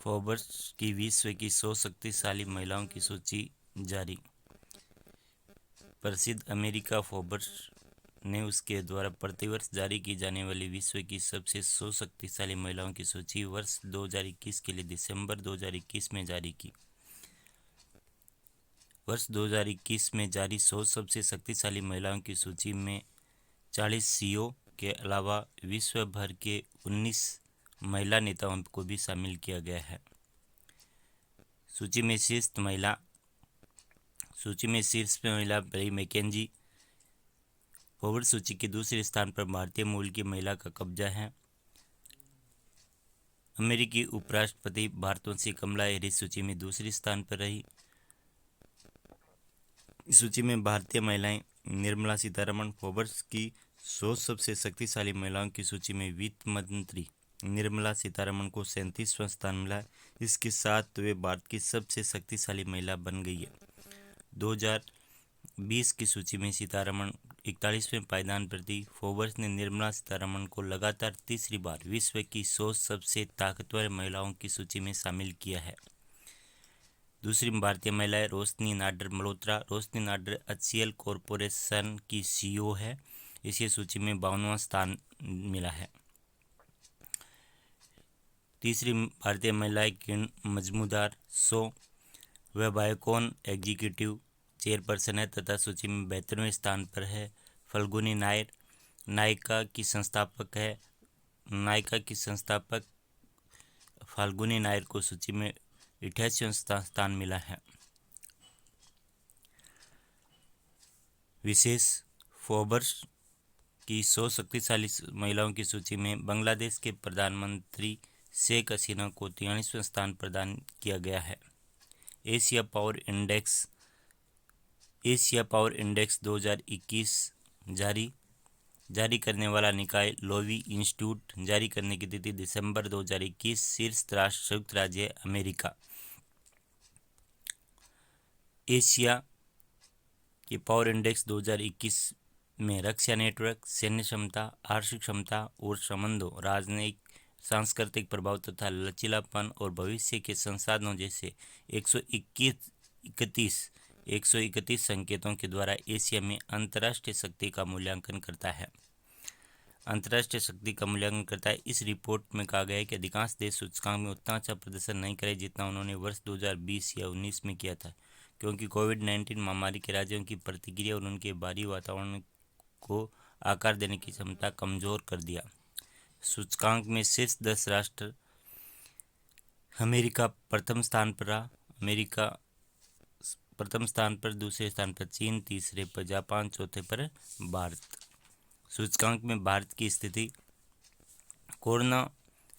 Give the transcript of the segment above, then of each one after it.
Forbes की विश्व की 100 शक्तिशाली महिलाओं की सूची जारी। प्रसिद्ध अमेरिका फोर्ब्स ने उसके द्वारा प्रतिवर्ष जारी की जाने वाली विश्व की सबसे 100 शक्तिशाली महिलाओं की सूची वर्ष 2021 के लिए दिसंबर 2021 में जारी की। वर्ष 2021 में जारी 100 सबसे शक्तिशाली महिलाओं की सूची में 40 सीईओ के अलावा विश्व भर के 19 महिला नेताओं को भी शामिल किया गया है। सूची में शीर्ष महिला ब्री मैकेंजी। फोर्ब्स सूची के दूसरे स्थान पर भारतीय मूल की महिला का कब्जा है। अमेरिकी उपराष्ट्रपति भारतवंशी कमला हैरिस सूची में दूसरे स्थान पर रही। इस सूची में भारतीय महिलाएं निर्मला सीतारमण। फोर्ब्स की 100 सबसे शक्तिशाली महिलाओं की सूची में वित्त मंत्री निर्मला सीतारमण को 37वां स्थान मिला है। इसके साथ वे भारत की सबसे शक्तिशाली महिला बन गई है। 2020 की सूची में सीतारमण 41वें पायदान पर थी। फोर्ब्स ने निर्मला सीतारमण को लगातार तीसरी बार विश्व की 100 सबसे ताकतवर महिलाओं की सूची में शामिल किया है। दूसरी भारतीय महिला है रोशनी नाडर मल्होत्रा। रोशनी नाडर HCL कॉरपोरेशन की CEO है। इसी सूची में 52वां स्थान मिला है। तीसरी भारतीय महिला है किरण मजूमदार। वह बायोकॉन एग्जीक्यूटिव चेयरपर्सन है तथा सूची में 72वें स्थान पर है। फल्गुनी नायर नायका की संस्थापक फाल्गुनी नायर को सूची में 88वां स्थान मिला है। विशेष फोर्ब्स की 100 शक्तिशाली महिलाओं की सूची में बांग्लादेश के प्रधानमंत्री शेख हसीना को 43वां स्थान प्रदान किया गया है। एशिया पावर इंडेक्स 2021 जारी करने वाला निकाय लोवी इंस्टीट्यूट। जारी करने की तिथि दिसंबर 2021। शीर्ष राष्ट्र संयुक्त राज्य अमेरिका। एशिया के पावर इंडेक्स 2021 में रक्षा नेटवर्क, सैन्य क्षमता, आर्थिक क्षमता और संबंधों, राजनयिक सांस्कृतिक प्रभाव तथा लचीलापन और भविष्य के संसाधनों जैसे 131 संकेतों के द्वारा एशिया में अंतर्राष्ट्रीय शक्ति का मूल्यांकन करता है। इस रिपोर्ट में कहा गया है कि अधिकांश देश सूचकांक में उतना अच्छा प्रदर्शन नहीं करे जितना उन्होंने वर्ष 2020 या 19 में किया था, क्योंकि कोविड-19 महामारी के राज्यों की प्रतिक्रिया और उनके बाहरी वातावरण को आकार देने की क्षमता कमजोर कर दिया। सूचकांक में शीर्ष 10 राष्ट्र। अमेरिका प्रथम स्थान पर रहा। दूसरे स्थान पर चीन, तीसरे पर जापान, चौथे पर भारत। सूचकांक में भारत की स्थिति। कोरोना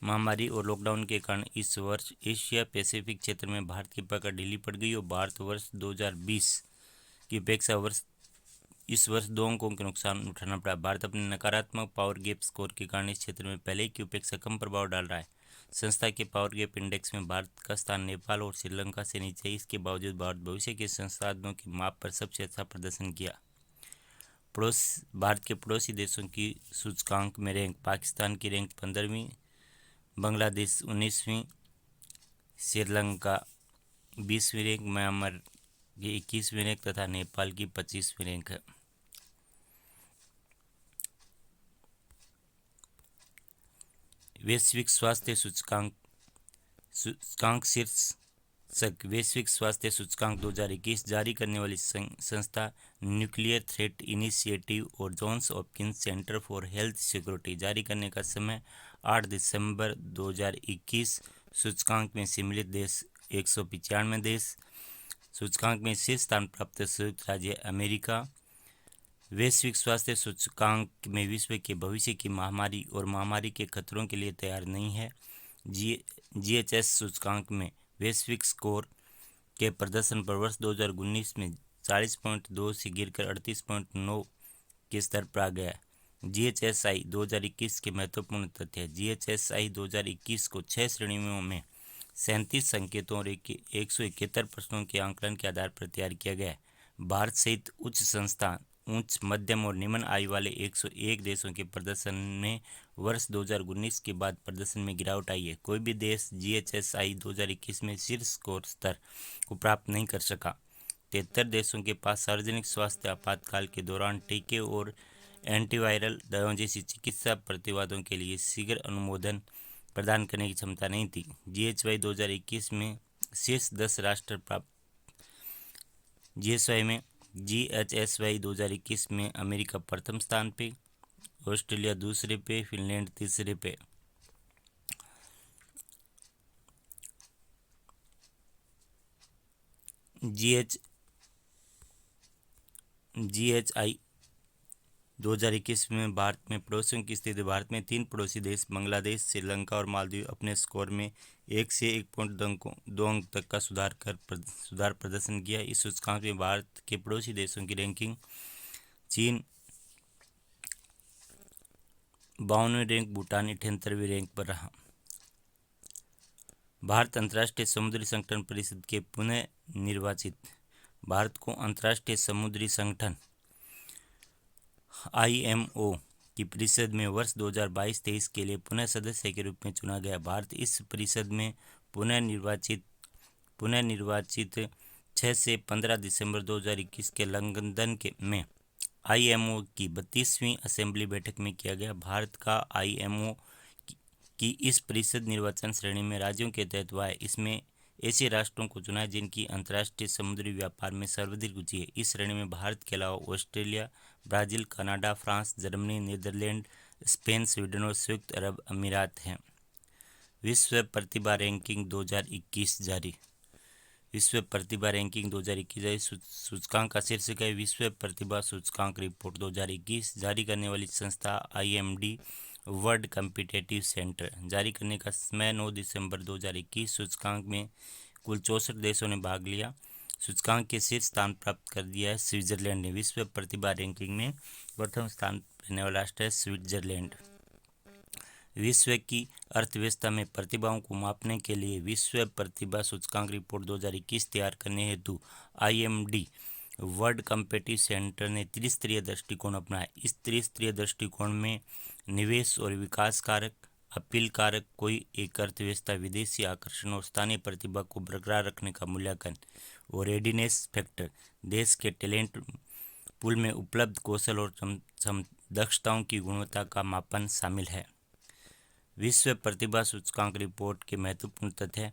महामारी और लॉकडाउन के कारण इस वर्ष एशिया पैसिफिक क्षेत्र में भारत की पकड़ ढीली पड़ गई और भारत वर्ष 2020 की अपेक्षा इस वर्ष 2 अंकों के नुकसान उठाना पड़ा। भारत अपने नकारात्मक पावर गैप स्कोर के कारण इस क्षेत्र में पहले की अपेक्षा कम प्रभाव डाल रहा है। संस्था के पावर गैप इंडेक्स में भारत का स्थान नेपाल और श्रीलंका से नीचे है। इसके बावजूद भारत भविष्य के संसाधनों की माप पर सबसे अच्छा प्रदर्शन किया। भारत के पड़ोसी देशों की सूचकांक में रैंक। पाकिस्तान की रैंक 15वीं, बांग्लादेश 19वीं, श्रीलंका 20वीं रैंक, म्यांमार की 21वीं रैंक तथा नेपाल की 25वीं रैंक है। वैश्विक स्वास्थ्य सूचकांक शीर्षक। वैश्विक स्वास्थ्य सूचकांक 2021 जारी करने वाली संस्था न्यूक्लियर थ्रेट इनिशिएटिव और Johns Hopkins centre for health security. जारी करने का समय 8 दिसंबर 2021। सूचकांक में सम्मिलित देश 195 देश। सूचकांक में शीर्ष स्थान प्राप्त संयुक्त राज्य अमेरिका। वैश्विक स्वास्थ्य सूचकांक में विश्व के भविष्य की महामारी और महामारी के खतरों के लिए तैयार नहीं है। GHS सूचकांक में वैश्विक स्कोर के प्रदर्शन पर वर्ष 2019 में 40.2 से गिरकर 38.9 के स्तर पर आ गया। GHSI 2021 के महत्वपूर्ण तथ्य। GHSI 2021 को 6 श्रेणियों में 37 संकेतों और 171 प्रश्नों के आंकलन के आधार पर तैयार किया गया है। भारत सहित उच्च, मध्यम और निम्न आय वाले 101 देशों के प्रदर्शन में वर्ष 2019 के बाद प्रदर्शन में गिरावट आई है। कोई भी देश GHSI 2021 में शीर्ष स्कोर स्तर को प्राप्त नहीं कर सका। 73 देशों के पास सार्वजनिक स्वास्थ्य आपातकाल के दौरान टीके और एंटीवायरल दवाओं जैसी चिकित्सा प्रतिवादों के लिए शीघ्र अनुमोदन प्रदान करने की क्षमता नहीं थी। GHSI 2021 में शीर्ष 10 राष्ट्र प्राप्त GHSI 2021 में अमेरिका प्रथम स्थान पे, ऑस्ट्रेलिया दूसरे पे, फिनलैंड तीसरे पे। GHI 2021 में भारत में पड़ोसियों की स्थिति। भारत में 3 पड़ोसी देश बांग्लादेश, श्रीलंका और मालदीव अपने स्कोर में 1 से 1.2 अंक तक का सुधार प्रदर्शन किया। इस सूचकांक में भारत के पड़ोसी देशों की रैंकिंग: चीन 52वें रैंक, भूटान 78वें रैंक पर रहा। भारत अंतर्राष्ट्रीय समुद्री संगठन परिषद के पुनः निर्वाचित। भारत को अंतर्राष्ट्रीय समुद्री संगठन IMO की परिषद में वर्ष 2022-23 के लिए पुनः सदस्य के रूप में चुना गया। भारत इस परिषद में पुनः निर्वाचित 6 से 15 दिसंबर 2021 के लंदन में IMO की 32वीं असेंबली बैठक में किया गया। भारत का IMO की इस परिषद निर्वाचन श्रेणी में राज्यों के तहत हुआ है। इसमें ऐसे राष्ट्रों को चुना है जिनकी अंतर्राष्ट्रीय समुद्री व्यापार में सर्वाधिक रुचि है। इस श्रेणी में भारत के अलावा Australia, Brazil, Canada, France, Germany, Netherlands, Spain, Sweden और संयुक्त अरब अमीरात हैं। विश्व प्रतिभा रैंकिंग 2021 जारी। विश्व प्रतिभा रैंकिंग 2021 जारी। सूचकांक का शीर्षक है विश्व प्रतिभा सूचकांक रिपोर्ट 2021। जारी करने वाली संस्था IMD वर्ल्ड कॉम्पिटिटिव सेंटर। जारी करने का समय 9 दिसंबर 2021। सूचकांक में कुल 64 देशों ने भाग लिया। सूचकांक के शीर्ष स्थान प्राप्त कर दिया है स्विट्जरलैंड ने। विश्व प्रतिभा रैंकिंग में प्रथम स्थान रहने वाला राष्ट्र है स्विट्जरलैंड। विश्व की अर्थव्यवस्था में प्रतिभाओं को मापने के लिए विश्व प्रतिभा सूचकांक रिपोर्ट 2021 तैयार करने हेतु IMD वर्ल्ड कॉम्पिटिटिव सेंटर ने त्रिस्तरीय दृष्टिकोण अपनाया। इस त्रिस्तरीय दृष्टिकोण में निवेश और विकास कारक, अपील कारक, कोई एक अर्थव्यवस्था, विदेशी आकर्षण और स्थानीय प्रतिभा को बरकरार रखने का मूल्यांकन, और रेडीनेस फैक्टर, देश के टैलेंट पूल में उपलब्ध कौशल और दक्षताओं की गुणवत्ता का मापन शामिल है। विश्व प्रतिभा सूचकांक रिपोर्ट के महत्वपूर्ण तथ्य: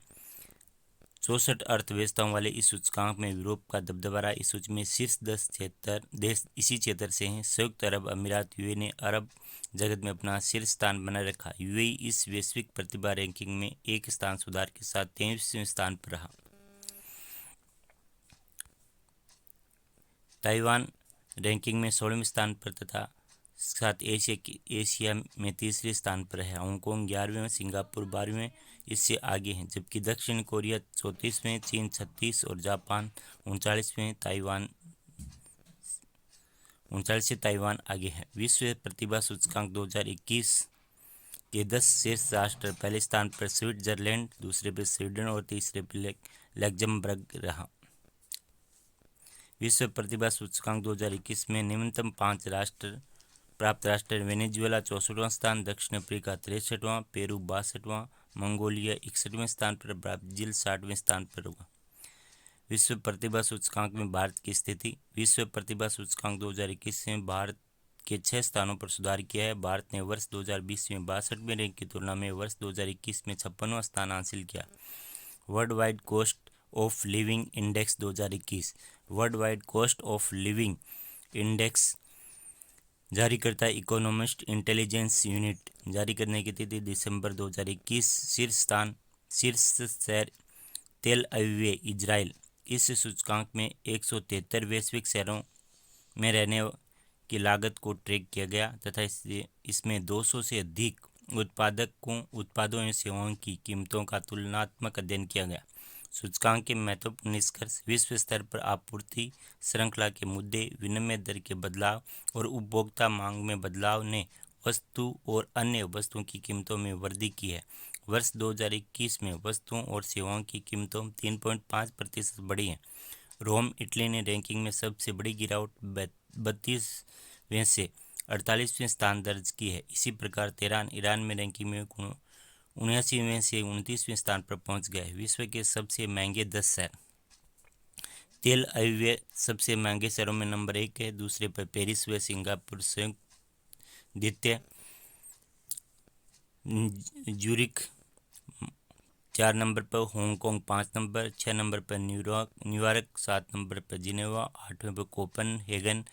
64 अर्थव्यवस्थाओं वाले इस सूचकांक में यूरोप का दबदबा रहा। इस सूची में शीर्ष 10 देश इसी क्षेत्र से हैं। संयुक्त अरब अमीरात UAE ने अरब जगत में अपना शीर्ष स्थान बनाए रखा। UAE इस वैश्विक प्रतिभा रैंकिंग में एक स्थान सुधार के साथ 23वें स्थान पर रहा। ताइवान रैंकिंग में 16वें स्थान पर तथा साथ एशिया में तीसरे स्थान पर है। हांगकांग 11वें, सिंगापुर 12वें इससे आगे हैं, जबकि दक्षिण कोरिया 34वें, चीन 36 और जापान 39वें, ताइवान 39 से ताइवान आगे है। विश्व प्रतिभा सूचकांक 2021 के 10 शीर्ष राष्ट्र: पहले स्थान पर स्विट्जरलैंड, दूसरे पर स्वीडन और तीसरे पर लग्जमबर्ग रहा। विश्व प्रतिभा सूचकांक 2021 में निम्नतम 5 प्राप्त राष्ट्र: वेनेजुएला 64वां स्थान, दक्षिण अफ्रीका 63वां, पेरू 62वां, मंगोलिया 61वें स्थान पर, ब्राजील 60वें स्थान पर होगा। विश्व प्रतिभा सूचकांक में भारत की स्थिति। विश्व प्रतिभा सूचकांक 2021 में भारत के 6 स्थानों पर सुधार किया है। भारत ने वर्ष 2020 में 62वें रैंक की तुलना में वर्ष 2021 में 56वां स्थान हासिल किया। World wide cost of living index 2021। World wide cost of living index जारी करता है इकोनॉमिस्ट इंटेलिजेंस यूनिट। जारी करने की तिथि दिसंबर 2021। शीर्ष शहर तेल अवीव, इजराइल। इस सूचकांक में 173 वैश्विक शहरों में रहने की लागत को ट्रैक किया गया तथा इसमें 200 से अधिक उत्पादों एवं सेवाओं की कीमतों का तुलनात्मक अध्ययन किया गया। सूचकांक के महत्वपूर्ण निष्कर्ष: विश्व स्तर पर आपूर्ति श्रृंखला के मुद्दे, विनिमय दर के बदलाव और उपभोक्ता मांग में बदलाव ने वस्तु और अन्य वस्तुओं की कीमतों में वृद्धि की है। वर्ष 2021 में वस्तुओं और सेवाओं की कीमतों 3.5% बढ़ी हैं। रोम इटली ने रैंकिंग में सबसे बड़ी गिरावट 32वें से 48वें स्थान दर्ज की है। इसी प्रकार तेहरान ईरान में रैंकिंग में 79वें से 29वें स्थान पर पहुंच गया है। विश्व के सबसे महंगे 10 शहर। तेल अवीव सबसे महंगे शहरों में नंबर 1 है, दूसरे पर पेरिस व सिंगापुर संयुक्त, द्वितीय ज्यूरिख, 4 नंबर पर हांगकांग, 5 नंबर, 6 नंबर पर न्यूयॉर्क, 7 नंबर पर जिनेवा, 8वें पर कोपनहेगन,